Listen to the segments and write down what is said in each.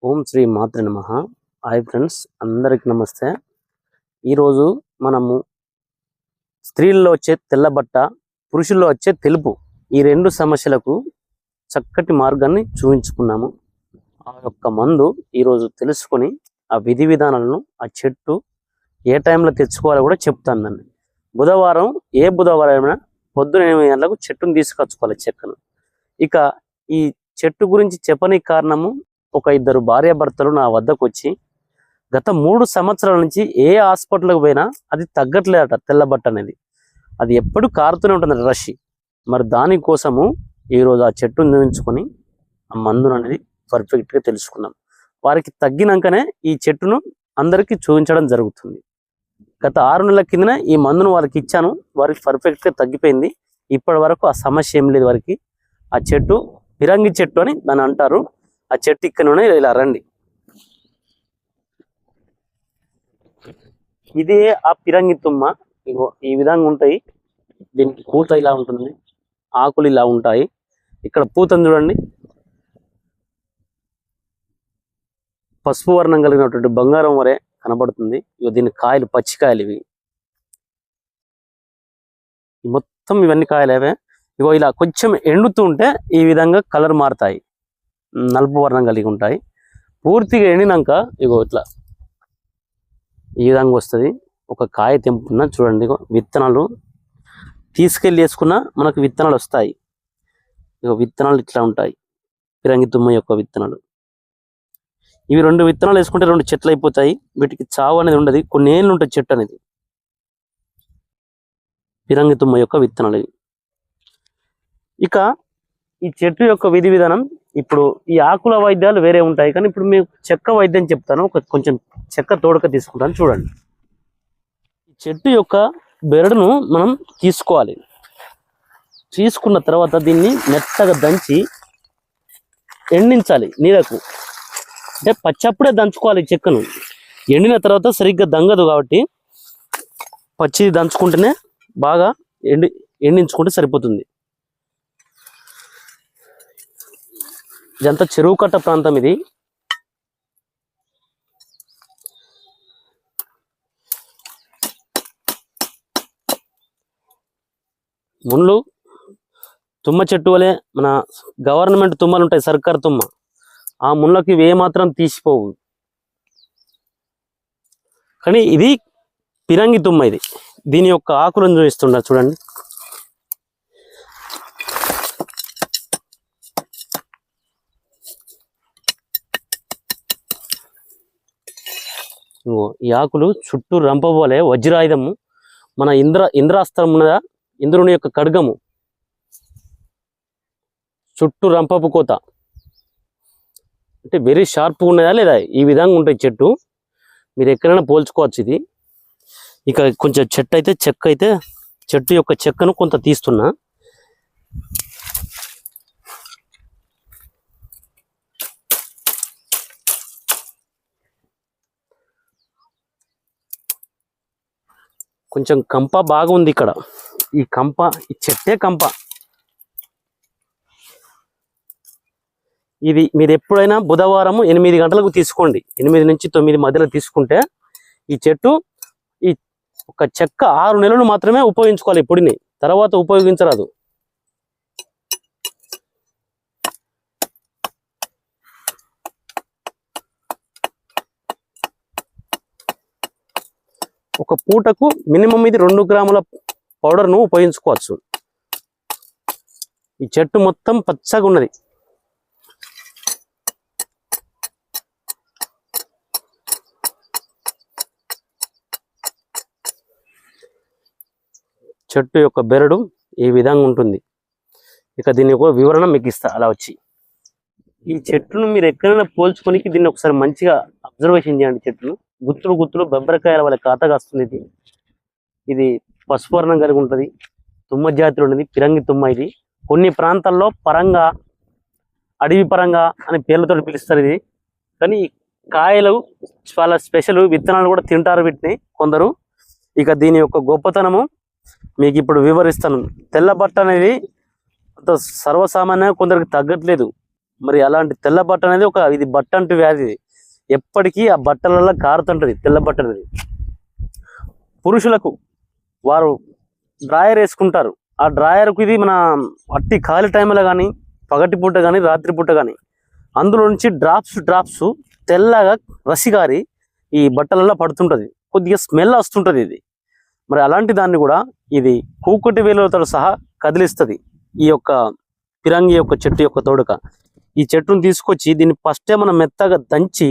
ఓం శ్రీ మాత్రే నమః. Hi friends, అందరికి నమస్తే. ఈరోజు మనము స్త్రీల్లో వచ్చే తెల్ల బట్ట, పురుషుల్లో వచ్చే తెలుపు, ఈ రెండు సమస్యలకు చక్కటి మార్గాన్ని చూపించుకున్నాము. ఆ యొక్క మందు ఈరోజు తెలుసుకొని ఆ విధి విధానాలను, ఆ చెట్టు ఏ టైంలో తెచ్చుకోవాలో కూడా చెప్తాను. బుధవారం బుధవారం పొద్దున 8 గంటలకు చెట్టును తీసుకొచ్చుకోవాలి చెక్కను. ఇక ఈ చెట్టు గురించి చెప్పని కారణము, ఒక 2 భార్యాభర్తలు నా వద్దకు వచ్చి గత 3 సంవత్సరాల నుంచి ఏ హాస్పిటల్కి పోయినా అది తగ్గట్లేదట. తెల్లబట్ట అనేది అది ఎప్పుడు కారుతూనే ఉంటుంది రష్. మరి దానికోసము ఈరోజు ఆ చెట్టును చూపించుకొని ఆ మందును అనేది పర్ఫెక్ట్గా తెలుసుకున్నాం. వారికి తగ్గినాకనే ఈ చెట్టును అందరికీ చూపించడం జరుగుతుంది. గత 6 నెలల కిందనే ఈ మందును వారికి ఇచ్చాను. వారికి పర్ఫెక్ట్గా తగ్గిపోయింది. ఇప్పటి వరకు ఆ సమస్య ఏం లేదు వారికి. ఆ చెట్టు పిరంగి చెట్టు అని దాన్ని అంటారు. ఆ చెట్టు ఇక్కడ ఇలా రండి. ఇదే ఆ పిరంగి తుమ్మ. ఇగో ఈ విధంగా ఉంటాయి. దీనికి పూత ఇలా ఉంటుంది, ఆకులు ఇలా ఉంటాయి. ఇక్కడ పూతను చూడండి, పసుపు వర్ణం కలిగినటువంటి బంగారం వరే కనబడుతుంది. ఇగో దీని కాయలు పచ్చికాయలు ఇవి. మొత్తం ఇవన్నీ కాయలేవే. ఇగో ఇలా కొంచెం ఎండుతూ ఉంటే ఈ విధంగా కలర్ మారుతాయి, నలుపు వర్ణం కలిగి ఉంటాయి. పూర్తిగా ఎండినాక ఇగో ఇట్లా ఈ విధంగా వస్తుంది. ఒక కాయ తెంపుకున్నా చూడండి. ఇగో విత్తనాలు తీసుకెళ్ళి వేసుకున్నా మనకు విత్తనాలు వస్తాయి. ఇగో విత్తనాలు ఇట్లా ఉంటాయి, పిరంగి తుమ్మ యొక్క విత్తనాలు. ఇవి 2 విత్తనాలు వేసుకుంటే 2 చెట్లు అయిపోతాయి. వీటికి చావు అనేది ఉండదు. కొన్ని ఏళ్ళు ఉంటుంది చెట్టు అనేది. పిరంగి తుమ్మ యొక్క విత్తనాలు ఇవి. ఇక ఈ చెట్టు యొక్క విధి విధానం, ఇప్పుడు ఈ ఆకుల వైద్యాలు వేరే ఉంటాయి, కానీ ఇప్పుడు మీకు చెక్క వైద్యం చెప్తాను. కొంచెం చెక్క తోడక తీసుకుంటాను చూడండి. ఈ చెట్టు యొక్క బెరడును మనం తీసుకోవాలి. తీసుకున్న తర్వాత దీన్ని మెత్తగా దంచి ఎండించాలి నీడకు. అంటే పచ్చప్పుడే దంచుకోవాలి చెక్కను. ఎండిన తర్వాత సరిగ్గా దంగదు కాబట్టి పచ్చిది దంచుకుంటేనే బాగా ఎండించుకుంటే సరిపోతుంది. ఇదంతా చెరువు కట్ట ప్రాంతం ఇది. ముళ్ళు తుమ్మ చెట్టు వలె మన గవర్నమెంట్ తుమ్మలు ఉంటాయి, సర్కార్ తుమ్మ. ఆ ముళ్ళకి ఇవి ఏమాత్రం తీసిపోవు. కానీ ఇది పిరంగి తుమ్మ. ఇది దీని యొక్క ఆకులను చూపిస్తుండ చూడండి. ఈ ఆకులు చుట్టూ రంపబోలే వజ్రాయుధము, మన ఇంద్రాస్త్రం ఉన్నదా, ఇంద్రుని యొక్క ఖడ్గము, చుట్టూ రంపపు కోత. అంటే వెరీ షార్ప్గా ఉన్నదా లేదా, ఈ విధంగా ఉంటాయి చెట్టు. మీరు ఎక్కడైనా పోల్చుకోవచ్చు ఇది. ఇక కొంచెం చెట్టు యొక్క చెక్కను కొంత తీస్తున్నా. కొంచెం కంప బాగా ఉంది ఇక్కడ. ఈ చెట్టే కంప. ఇది మీరు ఎప్పుడైనా బుధవారం 8 గంటలకు తీసుకోండి. 8 నుంచి 9 మధ్యలో తీసుకుంటే ఈ చెట్టు, ఈ ఒక చెక్క 6 నెలలు మాత్రమే ఉపయోగించుకోవాలి. పొడిని తర్వాత ఉపయోగించరాదు. ఒక పూటకు మినిమం ఇది 2 గ్రాముల పౌడర్ను ఉపయోగించుకోవచ్చు. ఈ చెట్టు మొత్తం పచ్చగా ఉన్నది. చెట్టు యొక్క బెరడు ఈ విధంగా ఉంటుంది. ఇక దీని ఒక వివరణ మీకు ఇస్తా అలా వచ్చి. ఈ చెట్టును మీరు ఎక్కడైనా పోల్చుకొని దీన్ని ఒకసారి మంచిగా అబ్జర్వేషన్ చేయండి. చెట్టును గుత్తులు బెబ్బరకాయల వల్ల కాతగా వస్తుంది. ఇది పసుపు వర్ణం కలిగి ఉంటుంది. తుమ్మ జాతిలో ఉన్నది, పిరంగి తుమ్మ. ఇది కొన్ని ప్రాంతాల్లో పరంగా, అడవి పరంగా అనే పేర్లతో పిలుస్తారు ఇది. కానీ కాయలు చాలా స్పెషల్. విత్తనాలు కూడా తింటారు వీటిని కొందరు. ఇక దీని యొక్క గొప్పతనము మీకు ఇప్పుడు వివరిస్తాను. తెల్లబట్ట అనేది అంత సర్వసామాన్యంగా కొందరికి తగ్గట్లేదు. మరి అలాంటి తెల్ల బట్ట అనేది ఇది బట్ట అంటూ వ్యాధి, ఎప్పటికీ ఆ బట్టలలో కారుతుంటది తెల్ల బట్ట అనేది. పురుషులకు వారు డ్రాయర్ వేసుకుంటారు, ఆ డ్రాయర్కు ఇది మన అట్టి ఖాళీ టైంలో కానీ పగటి పూట కానీ రాత్రి పూట కానీ అందులో నుంచి డ్రాప్స్ తెల్లగా రసిగారి ఈ బట్టలలో పడుతుంటది, కొద్దిగా స్మెల్ వస్తుంటది ఇది. మరి అలాంటి దాన్ని కూడా ఇది కూకటి వేలుతో సహా కదిలిస్తుంది. ఈ యొక్క పిరంగి యొక్క చెట్టు యొక్క తోడుక ఈ చెట్టును తీసుకొచ్చి దీన్ని ఫస్టే మనం మెత్తగా దంచి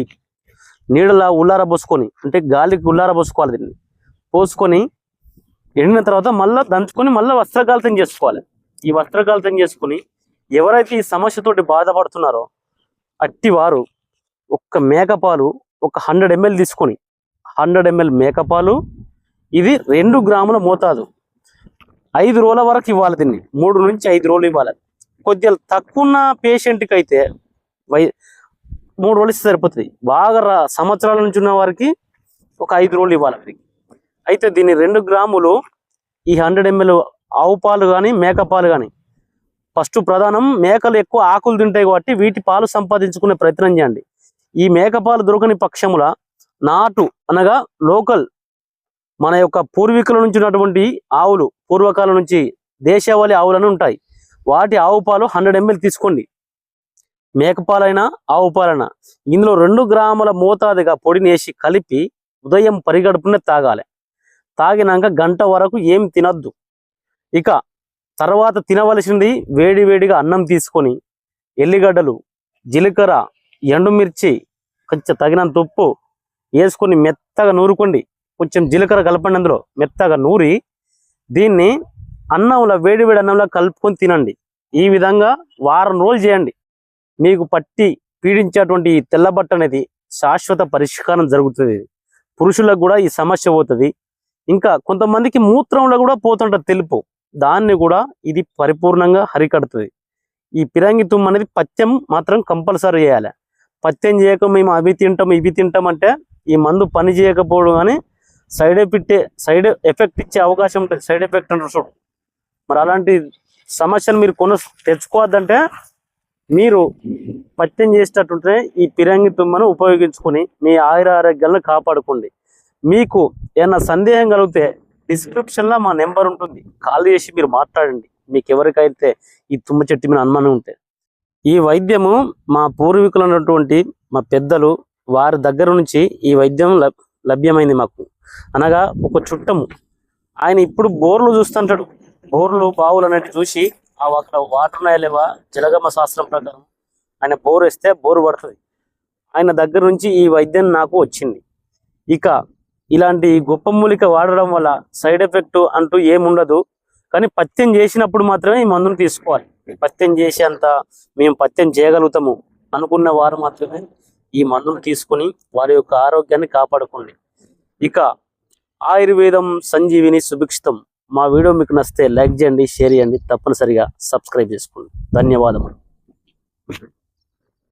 నీడలా ఉల్లారబోసుకొని, అంటే గాలికి ఉల్లారబోసుకోవాలి, దీన్ని పోసుకొని ఎండిన తర్వాత మళ్ళీ దంచుకొని మళ్ళీ వస్త్రకాలితం చేసుకోవాలి. ఈ వస్త్రకాలితం చేసుకుని ఎవరైతే ఈ సమస్యతోటి బాధపడుతున్నారో అట్టి వారు ఒక్క మేకపాలు ఒక 100 ml తీసుకొని 100 ml మేకపాలు, ఇది 2 గ్రాముల మోతాదు 5 రోజుల వరకు ఇవ్వాలి. దీన్ని 3 నుంచి 5 రోజులు ఇవ్వాలి. కొద్దిగా తక్కువ ఉన్న పేషెంట్కి అయితే 3 రోజులు ఇస్తే సరిపోతుంది. బాగా సంవత్సరాల నుంచి ఉన్న వారికి ఒక 5 రోజులు ఇవ్వాలి. అయితే దీన్ని 2 గ్రాములు ఈ 100 ml ఆవు పాలు కానీ మేకపాలు కానీ, ఫస్ట్ ప్రధానం మేకలు ఎక్కువ ఆకులు తింటాయి కాబట్టి వీటి పాలు సంపాదించుకునే ప్రయత్నం చేయండి. ఈ మేకపాలు దొరకని పక్షముల నాటు అనగా లోకల్ మన యొక్క పూర్వీకుల నుంచి ఉన్నటువంటి ఆవులు, పూర్వకాలం నుంచి దేశవాళీ ఆవులను ఉంటాయి, వాటి ఆవు పాలు 100 ml తీసుకోండి. మేకపాలైనా ఆవు పాలైనా ఇందులో 2 గ్రాముల మోతాదుగా పొడిని వేసి కలిపి ఉదయం పరిగడుపునే తాగాలి. తాగినాక గంట వరకు ఏం తినద్దు. ఇక తర్వాత తినవలసింది వేడివేడిగా అన్నం తీసుకొని ఎల్లిగడ్డలు, జీలకర్ర, ఎండుమిర్చి, కొంచెం తగినంత ఉప్పు వేసుకొని మెత్తగా నూరుకోండి. కొంచెం జీలకర్ర కలపండి, అందులో మెత్తగా నూరి దీన్ని అన్నంలో వేడివేడి అన్నంలో కలుపుకొని తినండి. ఈ విధంగా వారం రోజులు చేయండి. మీకు పట్టి పీడించేటువంటి ఈ తెల్లబట్ట అనేది శాశ్వత పరిష్కారం జరుగుతుంది. పురుషులకు కూడా ఈ సమస్య పోతుంది. ఇంకా కొంతమందికి మూత్రంలో కూడా పోతుంటుంది తెలుపు, దాన్ని కూడా ఇది పరిపూర్ణంగా హరికడుతుంది. ఈ పిరంగి తుమ్ము అనేది పథ్యం మాత్రం కంపల్సరీ చేయాలి. పథ్యం చేయక మేము అవి తింటాం ఇవి తింటాం అంటే ఈ మందు పని చేయకపోవడం కానీ సైడ్ ఎఫెక్ట్ ఇచ్చే అవకాశం ఉంటుంది. సైడ్ ఎఫెక్ట్ అంటారు చూడు. మరి అలాంటి సమస్యను మీరు తెచ్చుకోవద్దంటే మీరు పథ్యం చేసేటట్టుంటే ఈ పిరంగి తుమ్మను ఉపయోగించుకొని మీ ఆరోగ్యాలను కాపాడుకోండి. మీకు ఏమన్నా సందేహం కలిగితే డిస్క్రిప్షన్లో మా నెంబర్ ఉంటుంది, కాల్ చేసి మీరు మాట్లాడండి. మీకు ఎవరికైతే ఈ తుమ్మ చెట్టు మీద అనుమానం ఉంటే. ఈ వైద్యము మా పూర్వీకులు ఉన్నటువంటి మా పెద్దలు వారి దగ్గర నుంచి ఈ వైద్యం లభ్యమైంది మాకు. అనగా ఒక చుట్టము ఆయన ఇప్పుడు బోర్లు చూస్తుంటాడు, బోర్లు బావులు అనేవి చూసి అక్కడ వాటర్ ఉన్నాయా లేవా జలగమ శాస్త్రం ప్రకారం ఆయన బోర్ వేస్తే బోరు పడుతుంది. ఆయన దగ్గర నుంచి ఈ వైద్యం నాకు వచ్చింది. ఇక ఇలాంటి గొప్ప మూలిక వాడడం వల్ల సైడ్ ఎఫెక్ట్ అంటూ ఏముండదు. కానీ పథ్యం చేసినప్పుడు మాత్రమే ఈ మందును తీసుకోవాలి. పథ్యం చేసేంత మేము పథ్యం చేయగలుగుతాము అనుకున్న వారు మాత్రమే ఈ మందును తీసుకుని వారి యొక్క ఆరోగ్యాన్ని కాపాడుకోండి. ఇక ఆయుర్వేదం సంజీవిని సుభిక్షితం మా వీడియో మీకు నచ్చితే లైక్ చేయండి, షేర్ చేయండి, తప్పనిసరిగా సబ్స్క్రైబ్ చేసుకోండి. ధన్యవాదములు.